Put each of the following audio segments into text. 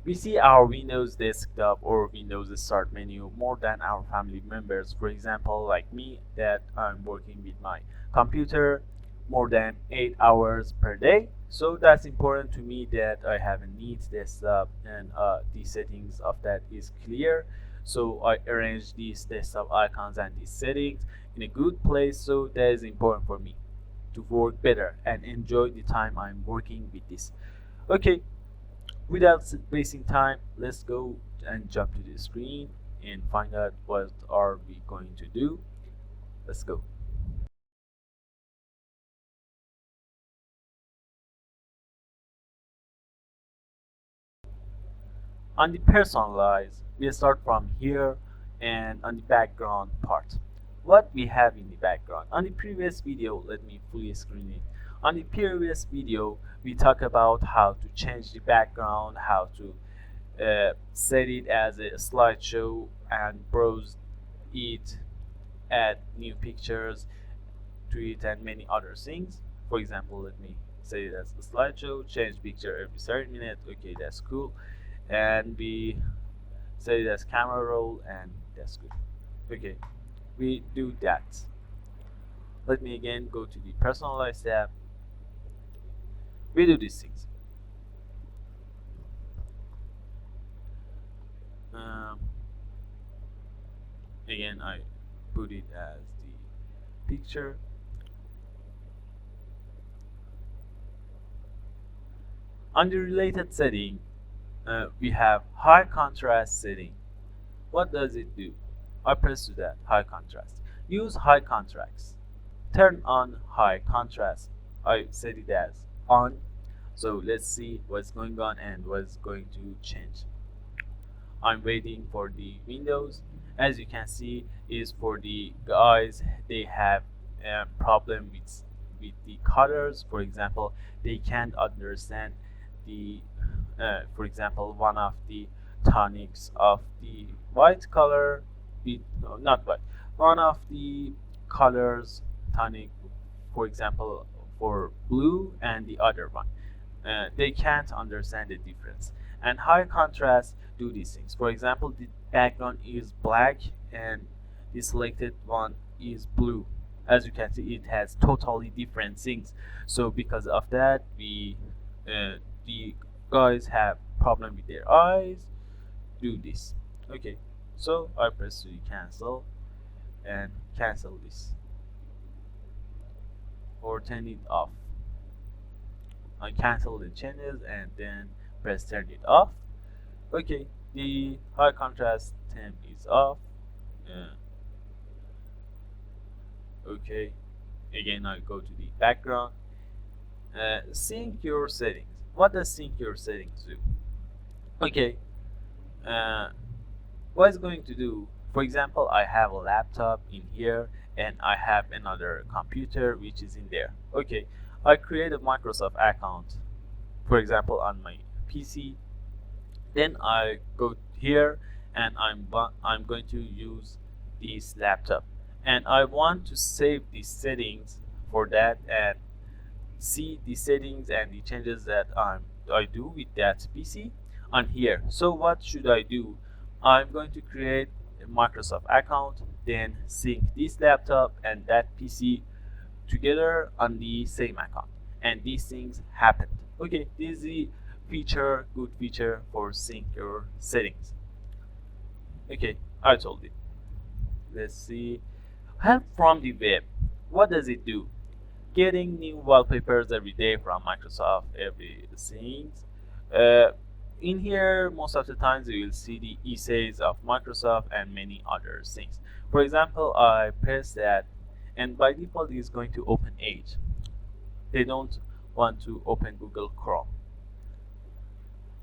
We see our Windows desktop or Windows start menu more than our family members. For example, like me, that I'm working with my computer more than 8 hours per day. So that's important to me that I have a neat desktop and the settings of that is clear. So I arrange these desktop icons and these settings in a good place. So that is important for me to work better and enjoy the time I'm working with this. Okay, without wasting time, let's go and jump to the screen and find out what are we going to do. Let's go. On the personalize, we start from here and on the background part. What we have in the background. On the previous video, let me fully screen it. On the previous video, we talked about how to change the background, how to set it as a slideshow and browse it, add new pictures to it, and many other things. For example, let me say it as a slideshow, change picture every 30 minutes. Okay, that's cool. And we set it as camera roll, and that's good. Okay, we do that. Let me again go to the personalize tab. We do these things. Um, Again, I put it as the picture. Under related setting, we have high contrast setting. What does it do? I press to that high contrast. Use high contrast. Turn on high contrast. I set it as on. So let's see what's going on and what's going to change. I'm waiting for the windows. As you can see, is for the guys, they have a problem with the colors. For example, they can't understand the for example, one of the tonics of the white color with, no, not white, one of the colors tonic, for example, for blue, and the other one, they can't understand the difference. And high contrast do these things. For example, the background is black and the selected one is blue. As you can see, it has totally different things. So because of that, we the guys have problem with their eyes, do this. Okay, so I press to cancel and cancel this or turn it off. I cancel the changes and then press turn it off. Okay, the high contrast temp is off. uh, okay, again I go to the background. Sync your settings. What does sync your settings do? Okay, uh, what it's going to do, for example, I have a laptop in here and I have another computer which is in there. Okay, I create a Microsoft account, for example, on my PC. Then I go here and I'm going to use this laptop, and I want to save the settings for that and see the settings and the changes that I do with that PC on here. So what should I do? I'm going to create a Microsoft account, then sync this laptop and that PC together on the same account, and these things happened. Okay, this is the feature, good feature for sync your settings. Okay, I told it. Let's see. Help from the web. What does it do? Getting new wallpapers every day from Microsoft, everything. Uh, in here, most of the times you will see the essays of Microsoft and many other things. For example, I press that, and by default it's going to open Edge. They don't want to open Google Chrome.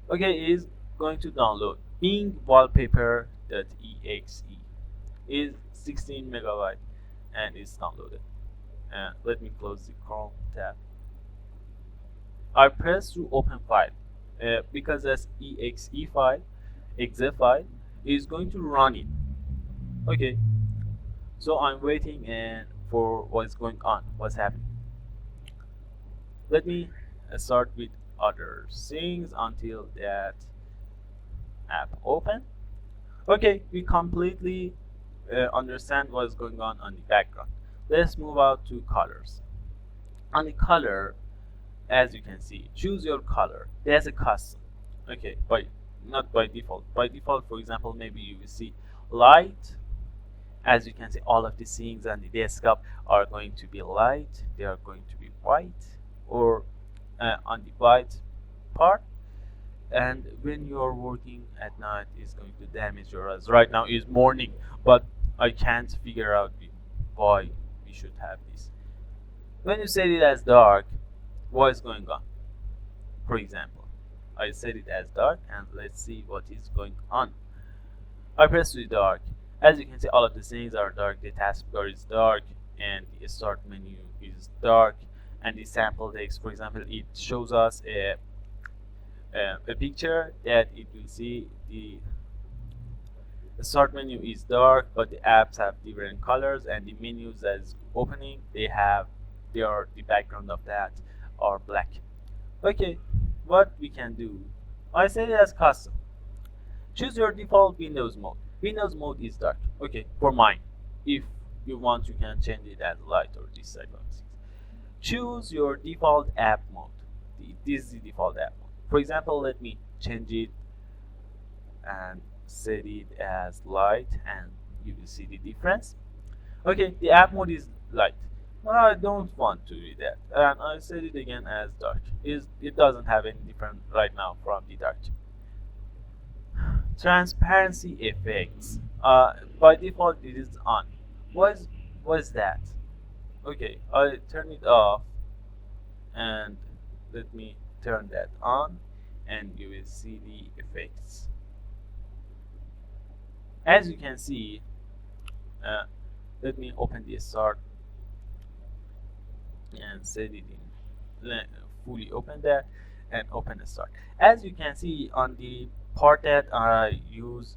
Okay, it is going to download Bing wallpaper.exe. Is 16 megabyte and it's downloaded. Let me close the Chrome tab. I press to open file because that's exe file, exe file is going to run it. Okay, so I'm waiting and for what's going on, what's happening. Let me start with other things until that app open. Okay, we completely understand what's going on the background. Let's move out to colors. On the color, as you can see, choose your color. There's a custom. Okay, by not by default. By default, for example, maybe you will see light. As you can see, all of the things on the desktop are going to be light. They are going to be white, or on the white part. And when you are working at night, it's going to damage your eyes. Right now is morning, but I can't figure out why we should have this. When you set it as dark, what is going on? For example, I set it as dark, and let's see what is going on. I press to dark. As you can see, all of the things are dark. The taskbar is dark, and the start menu is dark, and the sample text, for example, it shows us a picture that it will see the start menu is dark, but the apps have different colors, and the menus that is opening, they are the background of that are black. Okay, what we can do, I set it as custom. Choose your default Windows mode. Windows mode is dark. Okay, for mine. If you want, you can change it as light or this type of things. Choose your default app mode. This is the default app mode. For example, let me change it and set it as light, and you will see the difference. Okay, the app mode is light. Well, I don't want to do that, and I set it again as dark. It doesn't have any different right now from the dark. Transparency effects. By default, it is on. What's that? Okay, I turn it off, and let me turn that on, and you will see the effects. As you can see, let me open the start and set it in fully open that, and open the start. As you can see on the part that I use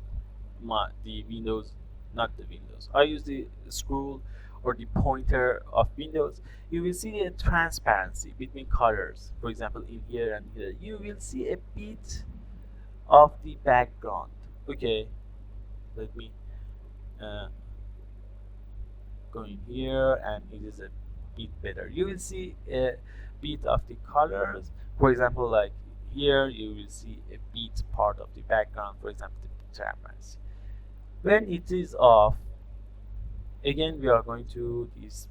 the Windows, not the Windows, I use the scroll or the pointer of Windows, you will see the transparency between colors. For example, in here and here, you will see a bit of the background. Okay, let me go in here, and it is a bit better. You will see a bit of the colors. For example, like here, you will see a bit part of the background. For example, the transparency. When it is off, again we are going to this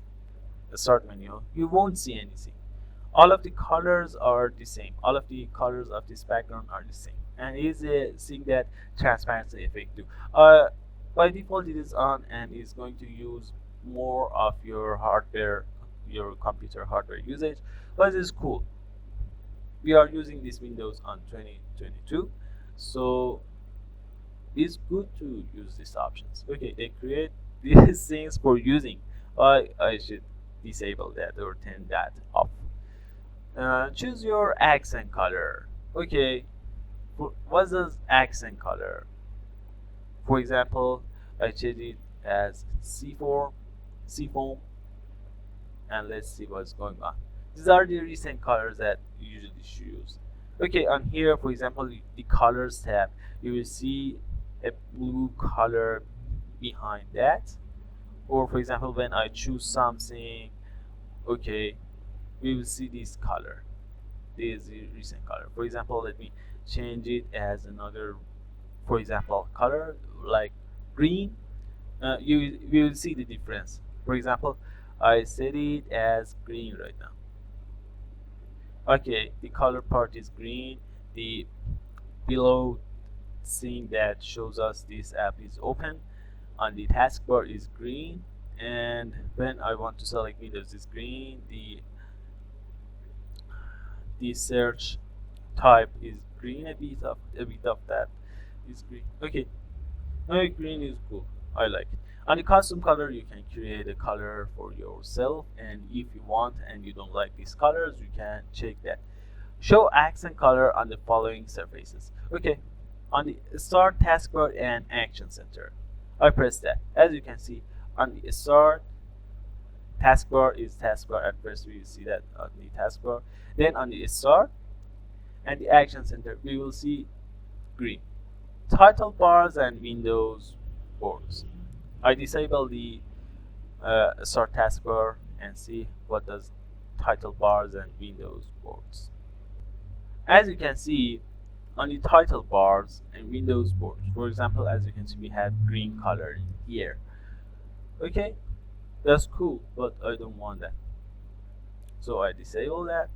start menu. You won't see anything. All of the colors are the same. All of the colors of this background are the same, and it is a thing that transparency effect do. By default, it is on, and is going to use more of your hardware, your computer hardware usage, but it's cool. We are using this Windows on 2022, so it's good to use these options. Okay, they create these things for using. I should disable that or turn that off. Choose your accent color. Okay, what does accent color? For example, I change it as seafoam, and let's see what's going on. These are the recent colors that you usually choose. Okay, on here, for example, the colors tab, you will see a blue color behind that. Or for example, when I choose something, okay, we will see this color. This is the recent color. For example, let me change it as another, for example, color like green. You will see the difference. For example, I set it as green right now. Okay, the color part is green. The below thing that shows us this app is open on the taskbar is green, and when I want to select Windows is green. The search type is green. A bit of that is green. Okay, green is cool. I like it. On the custom color, you can create a color for yourself, and if you want and you don't like these colors, you can check that. Show accent color on the following surfaces. Okay, on the start taskbar and action center, I press that. As you can see, on the start taskbar is taskbar. At first we will see that on the taskbar. Then on the start and the action center, we will see green. title bars and Windows boards. I disable the start taskbar and see what does title bars and Windows boards. As you can see, on the title bars and Windows boards, for example, as you can see, we have green color in here. Okay, that's cool, but I don't want that. So I disable that.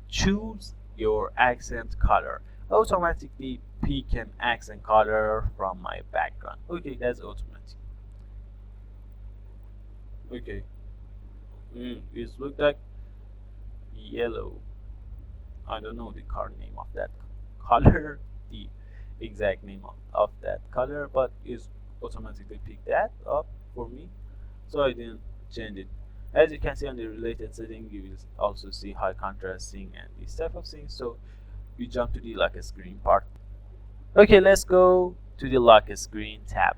Choose your accent color. Automatically pick an accent color from my background. Okay, that's automatic. Okay, it looks like yellow. I don't know the card name of that color, the exact name of that color, but it's automatically pick that up for me, so I didn't change it. As you can see on the related setting, you will also see high contrasting and this type of things. So we jump to the lock screen part. Okay, let's go to the lock screen tab.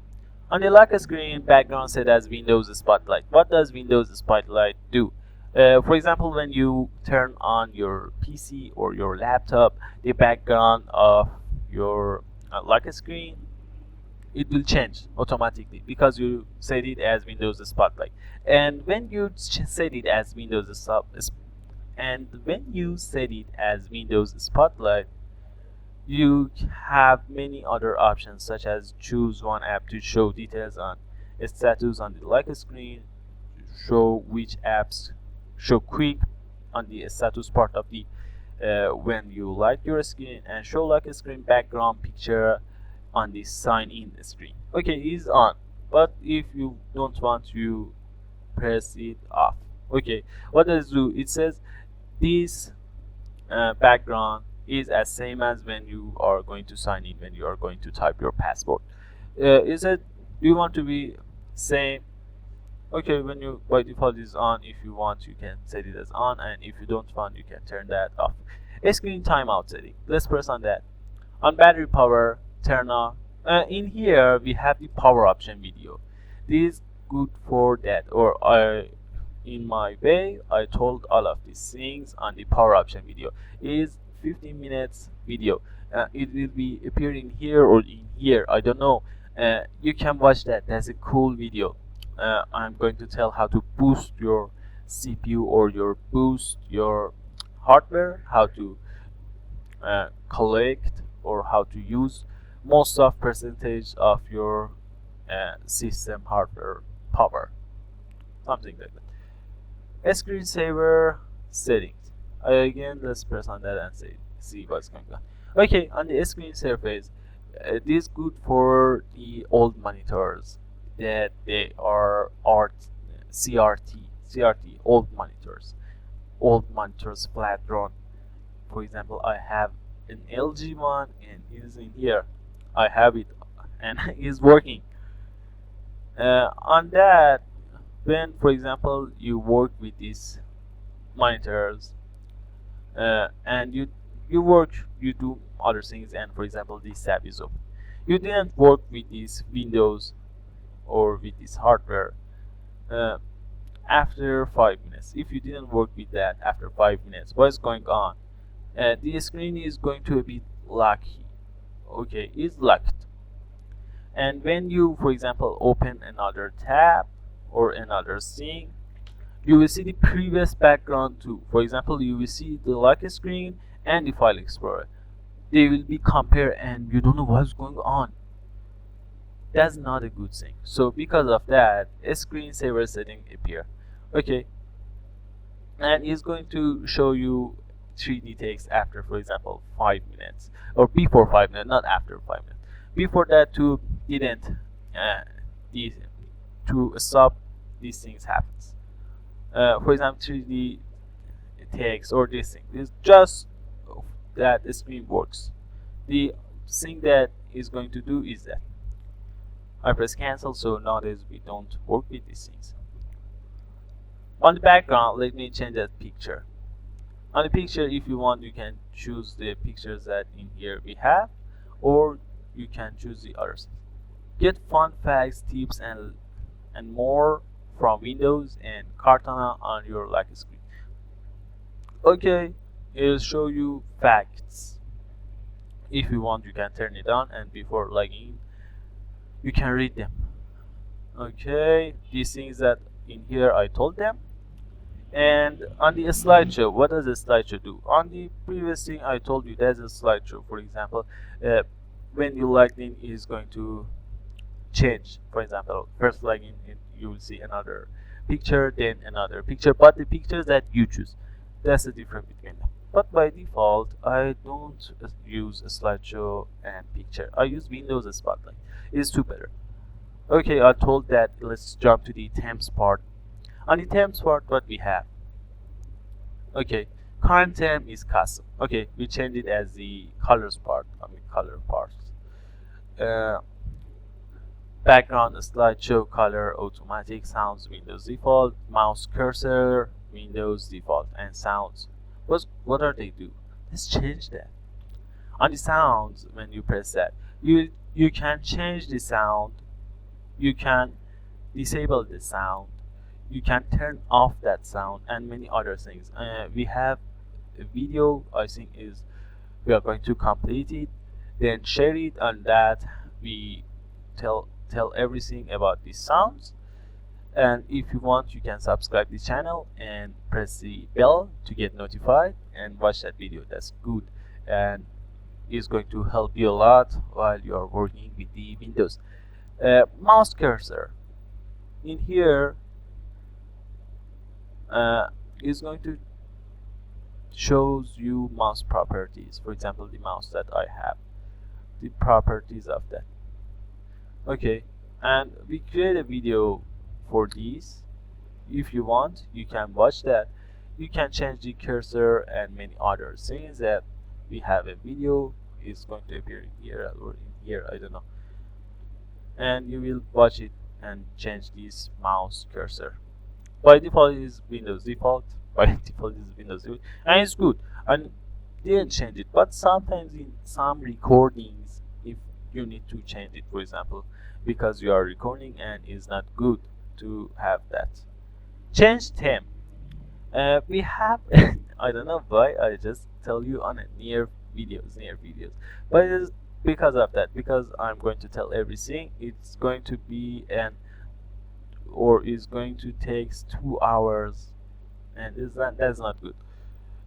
On the lock screen, background set as Windows Spotlight. What does Windows Spotlight do? For example, when you turn on your PC or your laptop, the background of your lock screen, it will change automatically because you set it as Windows Spotlight. And when you set it as Windows Spotlight, you have many other options, such as choose one app to show details on status on the lock screen, show which apps show quick on the status part of the when you lock your screen, and show lock screen background picture on the sign in screen. Okay, it's on, but if you don't want to press it off. Okay, what does it do? It says this background is as same as when you are going to sign in, when you are going to type your password. Is it, do you want to be same? Okay, when you by default is on. If you want, you can set it as on, and if you don't want, you can turn that off. A screen timeout setting, let's press on that. On battery power, turn off. In here we have the power option video. This is good for that, or in my way I told all of these things on the power option video. It is 15 minutes video. It will be appearing here or in here, I don't know. You can watch that. That's a cool video. I'm going to tell how to boost your CPU or boost your hardware, how to collect or how to use most of percentage of your system hardware power, something like that. A screensaver settings. Again, let's press on that and see what's going on. Okay, on the screen surface, this is good for the old monitors that they are CRT old monitors flat run. For example, I have an LG one and it is in here. I have it and it is working. On that, when for example you work with these monitors and you do other things, and for example this tab is open, you didn't work with these Windows or with this hardware after 5 minutes. If you didn't work with that after 5 minutes, what's going on? The screen is going to be locky. Okay, it's locked. And when you, for example, open another tab or another thing, you will see the previous background too. For example, you will see the lock screen and the file explorer. They will be compared and you don't know what's going on. That's not a good thing. So because of that, a screensaver setting appear. Okay, and it's going to show you 3D text after, for example, 5 minutes, or before 5 minutes, not after 5 minutes. Before that, to didn't to stop these things happens. For example, 3D text or this thing is just that the screen works. The thing that is going to do is that I press cancel, so nowadays we don't work with these things. On the background, let me change that picture. On the picture, if you want, you can choose the pictures that in here we have, or you can choose the others. Get fun facts, tips, and more from Windows and Cortana on your lock screen. Okay, it'll show you facts. If you want, you can turn it on, and before logging in, you can read them. Okay, these things that in here I told them. And on the slideshow, what does a slideshow do? On the previous thing I told you, there's a slideshow. For example, when you log in, is going to change. For example, first login, you will see another picture, then another picture, but the pictures that you choose, that's the difference between them. But by default, I don't use a slideshow and picture. I use Windows Spotlight. It's too better. Okay, I told that. Let's jump to the themes part. On the themes part, what we have? Okay, current theme is custom. Okay, we change it as the colors part. Color parts. Uh, Background, slideshow, color, automatic, sounds, Windows default, mouse cursor, Windows default, and sounds. What are they do? Let's change that. On the sounds, when you press that, you can change the sound, you can disable the sound, you can turn off that sound, and many other things. We have a video, I think is we are going to complete it, then share it, and that we tell everything about the sounds. And if you want, you can subscribe the channel and press the bell to get notified and watch that video. That's good, and is going to help you a lot while you are working with the Windows. Mouse cursor in here is going to shows you mouse properties. For example, the mouse that I have, the properties of that. Okay, and we create a video for these. If you want, you can watch that. You can change the cursor and many other things that we have a video is going to appear in here or in here, I don't know. And you will watch it and change this mouse cursor. By default it is Windows default. By default it is Windows default, and it's good. And didn't change it, but sometimes in some recordings, if you need to change it, for example, because you are recording and it's not good to have that. Change theme. We have I don't know why I just tell you on a near videos, but it's because of that, because I'm going to tell everything. It's going to be is going to take 2 hours, and that's not good,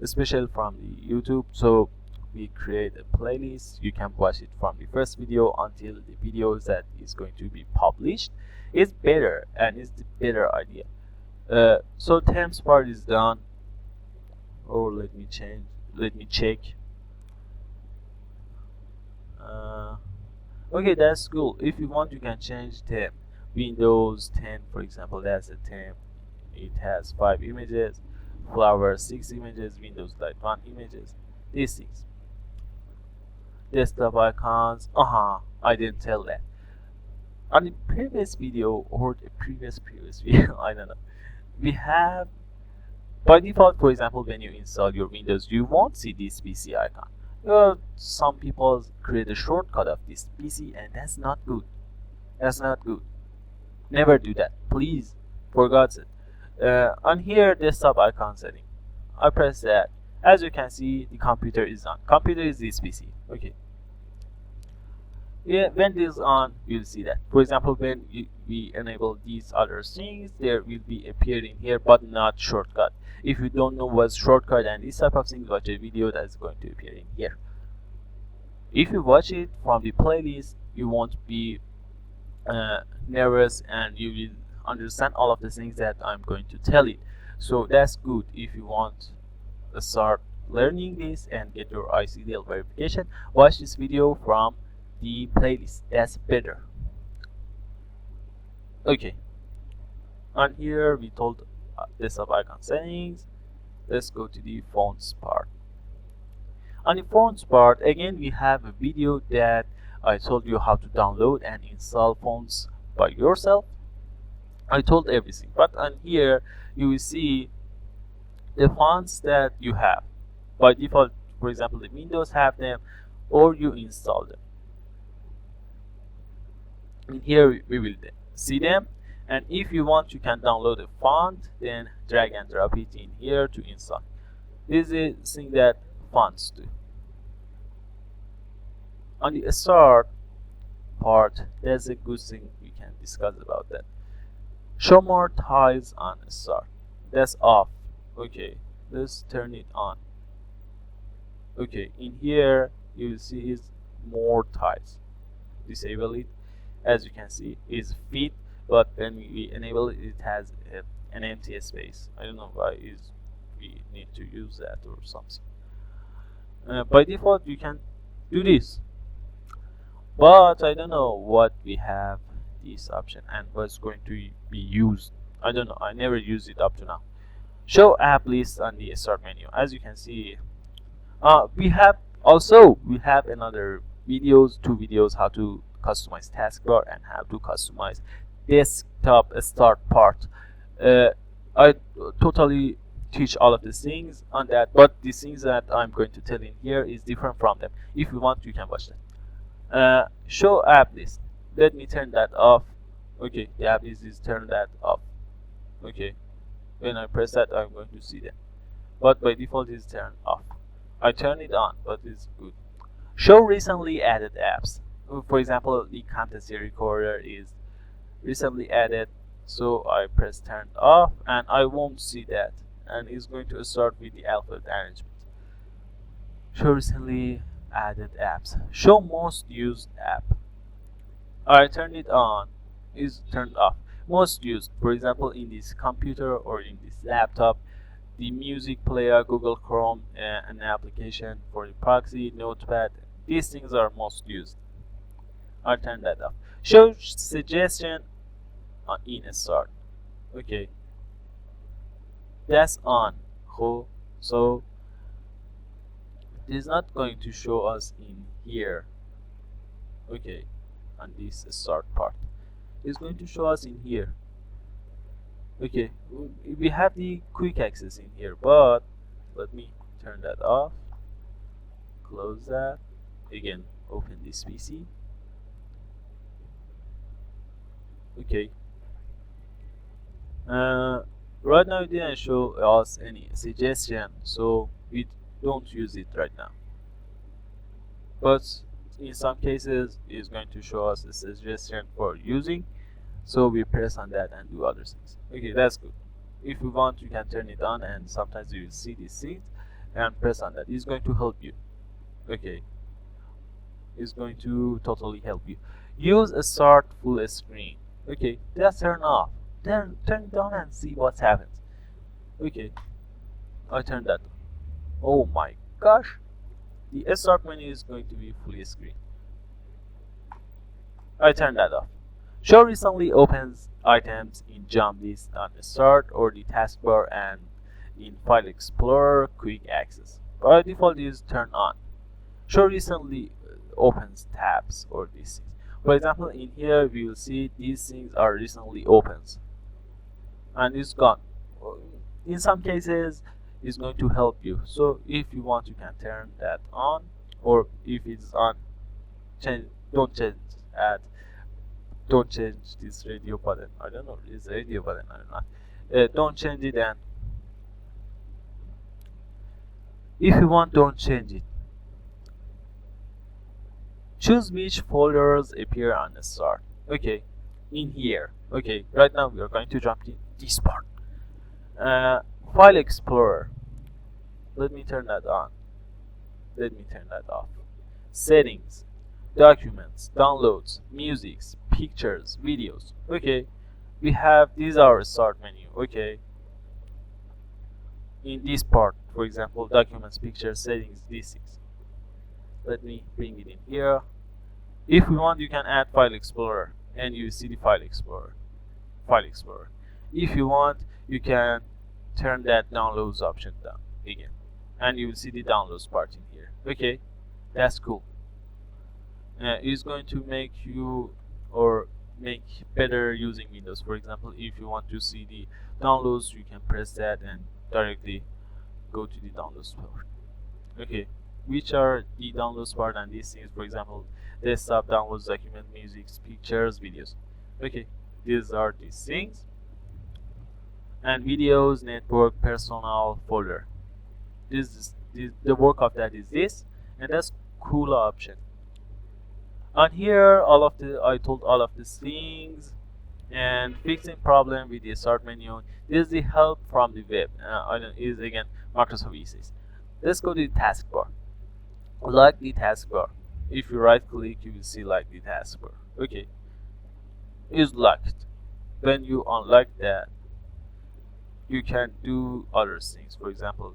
especially from the YouTube. So we create a playlist. You can watch it from the first video until the videos that is going to be published. It's better, and it's the better idea. So themes part is done. Or let me check. Okay, that's cool. If you want, you can change theme. Windows 10, for example, that's a theme. It has 5 images, flower 6 images, Windows Light 1 images. These things. Desktop icons. I didn't tell that. On the previous video or the previous video, I don't know. We have, by default, for example, when you install your Windows, you won't see this PC icon. Some people create a shortcut of this PC, and that's not good. That's not good. Never do that, please, for God's sake. On here, desktop icon setting, I press that. As you can see, the computer is on. Computer is this PC. Okay. Yeah, when this is on, you'll see that. For example, when we enable these other things, there will be appearing here, but not shortcut. If you don't know what's shortcut and this type of things, watch a video that's going to appear in here. If you watch it from the playlist, you won't be nervous, and you will understand all of the things that I'm going to tell you. So that's good. If you want to start learning this and get your ICDL verification, watch this video from the playlist. That's better. Okay, on here we told desktop icon settings. Let's go to the fonts part. On the fonts part, again, we have a video that I told you how to download and install fonts by yourself. I told everything, but on here you will see the fonts that you have by default. For example, the Windows have them, or you install them. In here we will see them, and if you want, you can download a font, then drag and drop it in here to install. This is the thing that fonts do. On the start part, there's a good thing we can discuss about that. Show more ties on start. That's off. Okay, let's turn it on. Okay, in here you will see is more ties. Disable it. As you can see, is fit, but when we enable it, it has an empty space. I don't know why is we need to use that or something. By default, you can do this, but I don't know what we have this option and what's going to be used. I don't know. I never used it up to now. Show app list on the start menu. As you can see, we have another videos, two videos, how to customize taskbar and how to customize desktop start part. I totally teach all of these things on that, but the things that I'm going to tell in here is different from them. If you want, you can watch them. Show app list. Let me turn that off. Okay, the app list is turned that off. Okay, when I press that, I'm going to see them, but by default it's turned off. I turn it on, but it's good. Show recently added apps. For example, the Camtasia recorder is recently added, so I press turn off and I won't see that, and it's going to start with the alphabet arrangement. Show recently added apps. Show most used app. I turned it on, is turned off. Most used, for example, in this computer or in this laptop, the music player, Google Chrome, an application for the proxy, Notepad. These things are most used. I'll turn that off. Show suggestion in start. Okay, that's on. So it is not going to show us in here. Okay, on this start part, it's going to show us in here. Okay, we have the quick access in here, but let me turn that off. Close that. Again, open this PC. Okay. Right now it didn't show us any suggestion, so we don't use it right now. But in some cases, it's going to show us a suggestion for using, so we press on that and do other things. Okay, that's good. If you want, you can turn it on, and sometimes you will see these things and press on that. It's going to help you. Okay, it's going to totally help you. Use a start full screen. Okay, that's turn off. Then turn it on and see what happens. Okay, I turned that on. Oh my gosh, the start menu is going to be full screen. I turned that off. Show recently opens items in jump list on the start or the taskbar and in File Explorer quick access. By default is turned on. Show recently opens tabs or these things. For example, in here we will see these things are recently opens and it's gone. In some cases it's going to help you, so if you want you can turn that on, or if it's on, don't change this radio button. I don't know, it's radio button or not. Don't change it, and if you want, don't change it. Choose which folders appear on the start. Okay, in here. Okay, right now we are going to jump in this part. File Explorer. Let me turn that on. Let me turn that off. Settings, documents, downloads, musics, pictures, videos. Okay, we have these are our start menu. Okay, in this part, for example, documents, pictures, settings, these things. Let me bring it in here. If you want, you can add File Explorer and you see the File Explorer. If you want, you can turn that downloads option down again, and you will see the downloads part in here. Okay, that's cool. It's going to make you or make better using Windows. For example, if you want to see the downloads, you can press that and directly go to the downloads part. Okay, which are the downloads part and these things? For example, desktop downloads, document, music, pictures, videos. Okay, these are these things. And videos, network, personal folder. The work of that is this, and that's cool option. On here, I told all of these things, and fixing problem with the start menu. This is the help from the web. Is again Microsoft E6. Let's go to the taskbar. Like the taskbar. If you right click, you will see like the taskbar. Okay, is locked. When you unlock that, you can do other things. For example,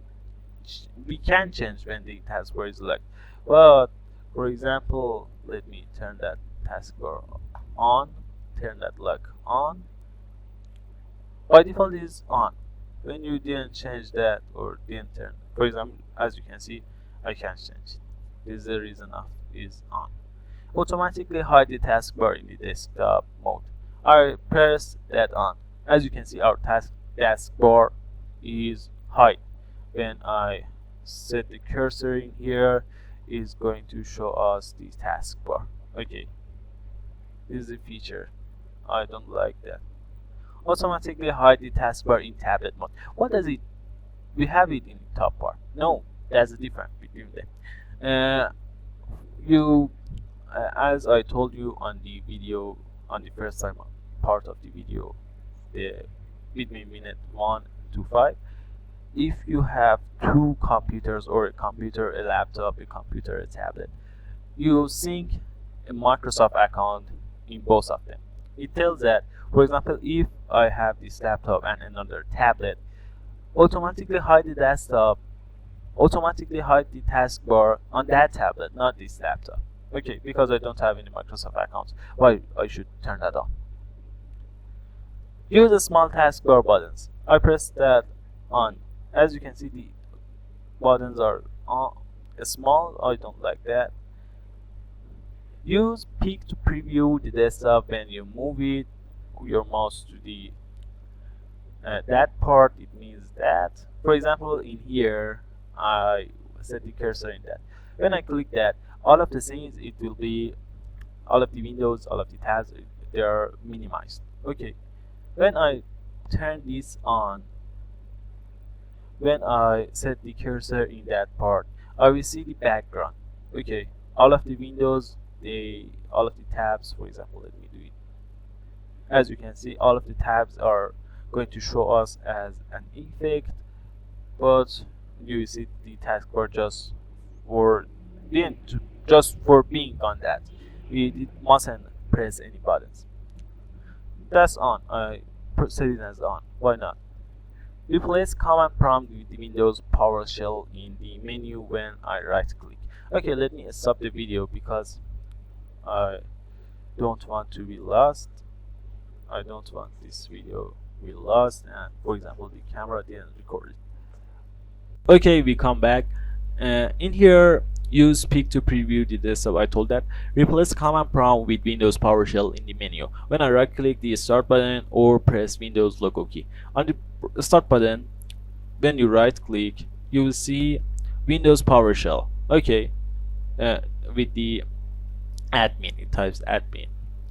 we can change when the taskbar is locked. But for example, let me turn that taskbar on, turn that lock on. By default is on. When you didn't change that or didn't turn, for example, as you can see, I can't change it. This is the reason of is on. Automatically hide the taskbar in the desktop mode. I press that on. As you can see, our taskbar is hide. When I set the cursor in here, is going to show us the taskbar. Okay, this is a feature. I don't like that. Automatically hide the taskbar in tablet mode. What does it? We have it in the top bar. No, there's a difference between them. You, as I told you on the video, on the first time part of the video, the between minute 1 to 5. If you have two computers or a computer, a laptop, a computer, a tablet, you sync a Microsoft account in both of them. It tells that, for example, if I have this laptop and another tablet, automatically hide the desktop, automatically hide the taskbar on that tablet, not this laptop. Okay, because I don't have any Microsoft accounts, why I should turn that on? Use the small taskbar buttons. I press that on. As you can see, the buttons are small. I don't like that. Use peek to preview the desktop. When you move it, your mouse to the that part, it means that. For example, in here, I set the cursor in that. When I click that, all of the things, it will be all of the windows, all of the tabs, they are minimized. Okay. When I turn this on, when I set the cursor in that part, I will see the background. Okay, all of the windows, all of the tabs, for example, let me do it. As you can see, all of the tabs are going to show us as an effect, but you see the taskbar just for being on that. We mustn't press any buttons. That's on. I set it as on. Why not? Replace command prompt with the Windows PowerShell in the menu when I right click. Okay, let me stop the video because I don't want to be lost. I don't want this video to be lost, and for example, the camera didn't record it. Okay, we come back. In here, use peek to preview the desktop. I told that. Replace command prompt with Windows PowerShell in the menu. When I right click the start button or press Windows logo key. On the start button, when you right click, you will see Windows PowerShell. Okay, with the admin, it types admin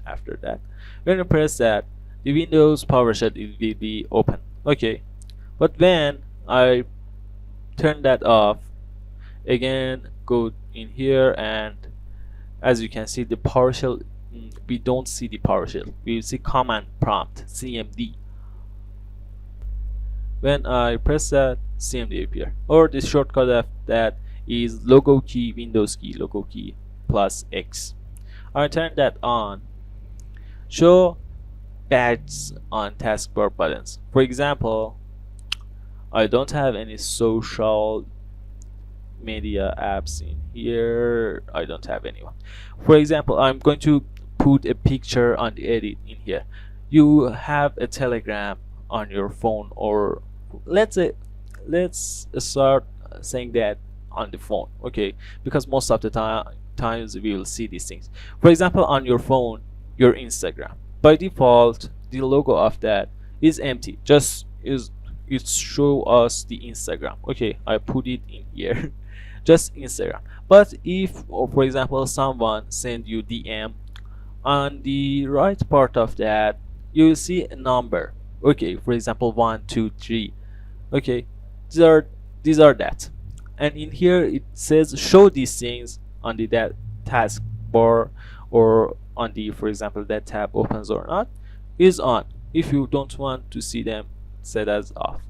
after that. When you press that, the Windows PowerShell will be open. Okay, but when I turn that off, again go in here, and as you can see, the PowerShell, we don't see the PowerShell. We see command prompt CMD. When I press that, CMD appear, or the shortcut of that is logo key, Windows key, logo key plus X. I turn that on. Show badges on taskbar buttons. For example, I don't have any social media apps in here. I don't have anyone. For example, I'm going to put a picture on the edit in here. You have a Telegram on your phone, or let's start saying that on the phone. Okay, because most of the times we will see these things. For example, on your phone, your Instagram, by default the logo of that is empty, just it show us the Instagram. Okay, I put it in here just Instagram. But if, or for example, someone send you DM, on the right part of that you will see a number. Okay, for example 1 2 3. Okay, these are that, and in here it says show these things on the that taskbar or on the, for example, that tab opens or not, is on. If you don't want to see them, set as off.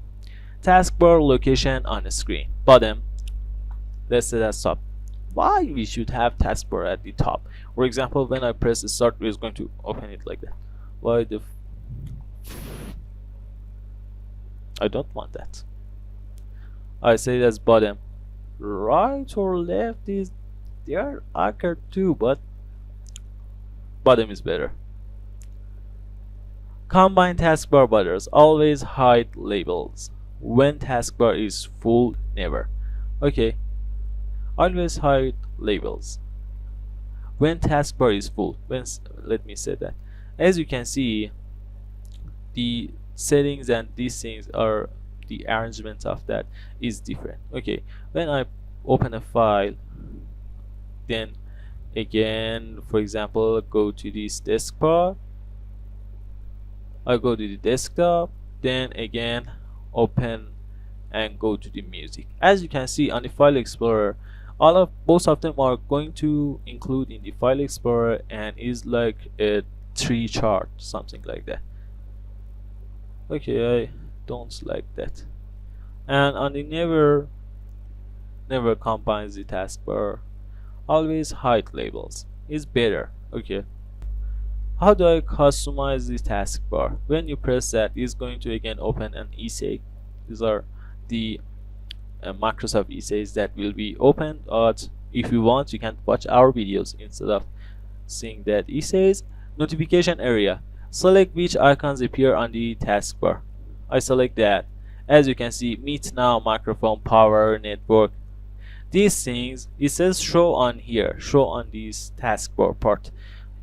Taskbar location on the screen. Bottom, let's set as top. Why we should have taskbar at the top? For example, when I press start, it's going to open it like that. Why the I don't want that. I say it as bottom. Right or left is there occur too, but bottom is better. Combine taskbar buttons. Always hide labels. When taskbar is full, never. Okay. Always hide labels. When taskbar is full. Let me say that. As you can see, the settings and these things are the arrangement of that is different. Okay. When I open a file, then again, for example, go to this taskbar. I go to the desktop, then again open and go to the music. As you can see on the file explorer, both of them are going to include in the file explorer and is like a tree chart, something like that. Okay, I don't like that. And on the never combines the taskbar. Always hide labels is better. Okay. How do I customize the taskbar? When you press that, it's going to again open an essay. These are the Microsoft essays that will be opened. But if you want, you can watch our videos instead of seeing that essays. Notification area. Select which icons appear on the taskbar. I select that. As you can see, meet now, microphone, power, network. These things, it says show on here, show on this taskbar part.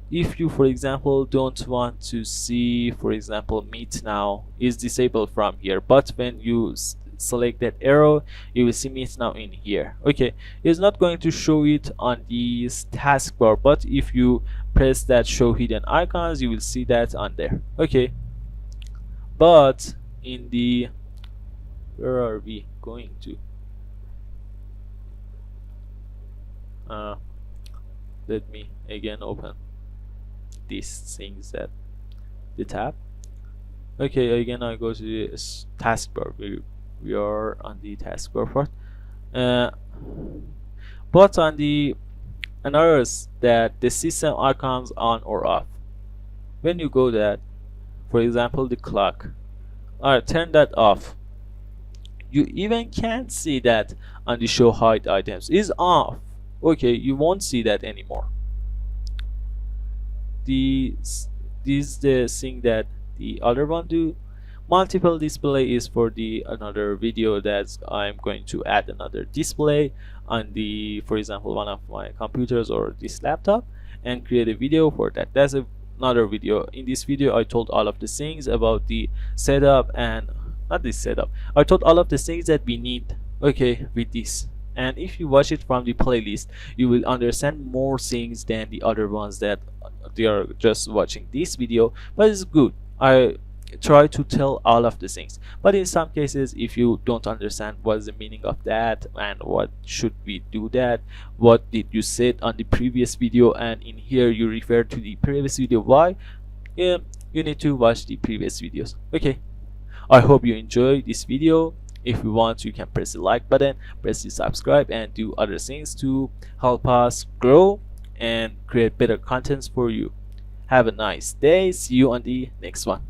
If you, for example, don't want to see, for example, meet now is disabled from here, but when you select that arrow, you will see meet now in here. Okay, it's not going to show it on this taskbar, but if you press that show hidden icons, you will see that on there. Okay, but in the, where are we going to? Let me again open these things at the tab. Okay, again I go to the taskbar. We are on the taskbar part. But on the another that the system icons on or off. When you go that, for example, the clock. Alright, turn that off. You even can't see that on the show hide items is off. Okay, you won't see that anymore. This is the thing that the other one do. Multiple display is for the another video that I'm going to add another display on the, for example, one of my computers or this laptop and create a video for that. That's another video. In this video I told all of the things about the setup and not this setup. I told all of the things that we need, okay, with this. And if you watch it from the playlist, you will understand more things than the other ones that they are just watching this video. But it's good. I try to tell all of the things. But in some cases, if you don't understand what's the meaning of that and what should we do that, what did you say on the previous video, and in here you refer to the previous video, why? Yeah, you need to watch the previous videos. Okay. I hope you enjoy this video. If you want, you can press the like button, press the subscribe, and do other things to help us grow and create better contents for you. Have a nice day. See you on the next one.